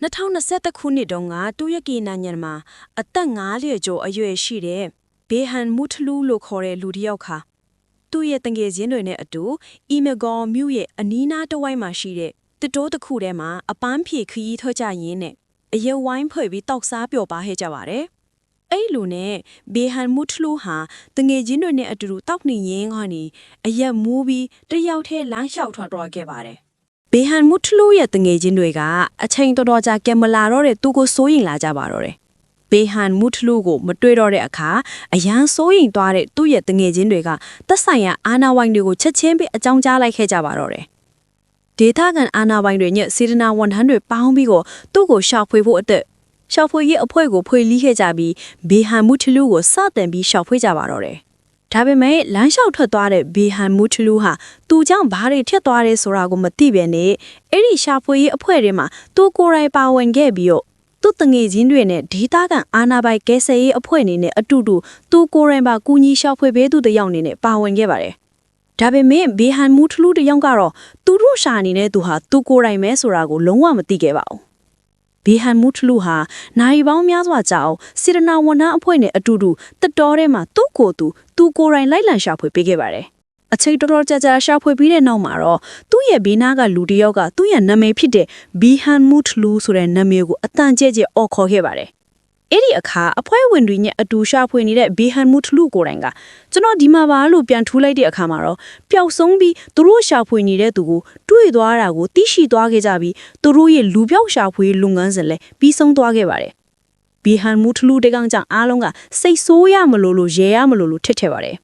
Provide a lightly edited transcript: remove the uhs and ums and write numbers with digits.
2021ခုနှစ်တုန်းကတူရကီနိုင်ငံမှာအသက်50ကျော်အရွယ်ရှိတဲ့ဘေဟန်မူထလူလို့ခေါ်တဲ့လူတစ်ယောက်ခါသူ့ရဲ့တငယ်ချင်းတွေနဲ့အတူအီမဂေါမြို့ရဲ့အနီးနားတစ်ဝိုက်မှာရှိတဲ့တစ်တိုးတစ်ခုထဲမှာအပန်းဖြေခရီးထွက်ကြရင်းနဲ့အရက်ဝိုင်းဖွဲ့ပြီးတောက်စားပျော်ပါခဲ့ကြပါတယ်။အဲ့လိုနဲ့ဘေဟန်မူထလူဟာတငယ်ချင်းတွေနဲ့အတူတောက်နေရင်းကနေအရက်မူးပြီးတစ်ယောက်ထဲလမ်းလျှောက်ထွက်သွားခဲ့ပါတယ်။ဘေဟန်မူထလူရဲ့တငယ်ချင်းတွေကအချိန်တော်တော်ကြာကင်မလာတော့တဲ့သူကိုစိုးရင်လာကြပါတော့တယ်။ဘေဟန်မူထလူကိုမတွေ့တော့တဲ့အခါအရန်စိုးရင်သွားတဲ့သူ့ရဲ့တငယ်ချင်းတွေကသက်ဆိုင်ရာအာနာဝိုင်းတွေကိုချက်ချင်းပဲအကြောင်းကြားလိုက်ခဲ့ကြပါတော့တယ်။ဒေတာကန်အာနာဝိုင်းတွေညစေတနာဝန်ထမ်းတွေပေါင်းပြီးသူ့ကိုရှာဖွေဖို့အတွက်ရှာဖွေရေးအဖွဲ့ကိုဖွေလိခဲ့ကြပြီးဘေဟန်မူထလူကိုစတင်ပြီးရှာဖွေကြပါတော့တယ်။ဒါပေမဲ့လမ်းလျှောက်ထွက်သွားတဲ့ဘေဟန်မူထလူဟာသူကြောင့်ဘာတွေထက်သွားတယ်ဆိုတာကိုမသိပဲနဲ့အဲ့ဒီရှာဖွေရေးအဖွဲ့တွေမှာသူကိုယ်တိုင်ပါဝင်ခဲ့ပြီးသူ့တငယ်ချင်းတွေနဲ့ဒေတာကန်အာနာပိုင်ကဲဆယ်ရေးအဖွဲ့အနေနဲ့အတူတူသူကိုယ်တိုင်ပါကူညီရှာဖွေပေးသူတယောက်အနေနဲ့ပါဝင်ခဲ့ပါတယ်။ဒါပေမဲ့ဘေဟန်မူထလူတယောက်ကတော့သူတို့ရှာနေတဲ့သူဟာသူကိုယ်တိုင်ပဲဆိုတာကိုလုံးဝမသိခဲ့ပါဘူး။ဘေဟန်မူထလူဟာနိုင်ပေါင်းများစွာကြာအောင်စေတနာဝန်ထမ်းအဖွဲ့နဲ့အတူတူတတော်ထဲမှာသူ့ကိုယ်တိုင်လိုက်လံရှာဖွေပေးခဲ့ပါတယ်။အချိန်တော်တော်ကြာရှာဖွေပြီးတဲ့နောက်မှာတော့သူ့ရဲ့ဘေးနားကလူတစ်ယောက်ကသူ့ရဲ့နာမည်ဖြစ်တဲ့ဘေဟန်မူထလူဆိုတဲ့နာမည်ကိုအတန်ကျဲကျဲအော်ခေါ်ခဲ့ပါတယ်။အဲ့ဒီအခါအဖွဲ့ဝင်တွေနဲ့အတူရှာဖွေနေတဲ့ဘေဟန်မူထလူကိုယ်တိုင်ကကျွန်တော်ဒီမှာပါလို့ပြန်ထူးလိုက်တဲ့အခါမှာတော့ပျောက်ဆုံးပြီးသူတို့ရှာဖွေနေတဲ့သူကိုတွေ့သွားတာကိုသိရှိသွားခဲ့ကြပြီးသူတို့ရဲ့လူပြောက်ရှာဖွေလုပ်ငန်းစဉ်လည်းပြီးဆုံးသွားခဲ့ပါတယ်။ဘေဟန်မူထလူတကောင်ကြောင့်အားလုံးကစိတ်ဆိုးရမလို့ရဲရမလို့ထစ်ထည့်ပါတယ်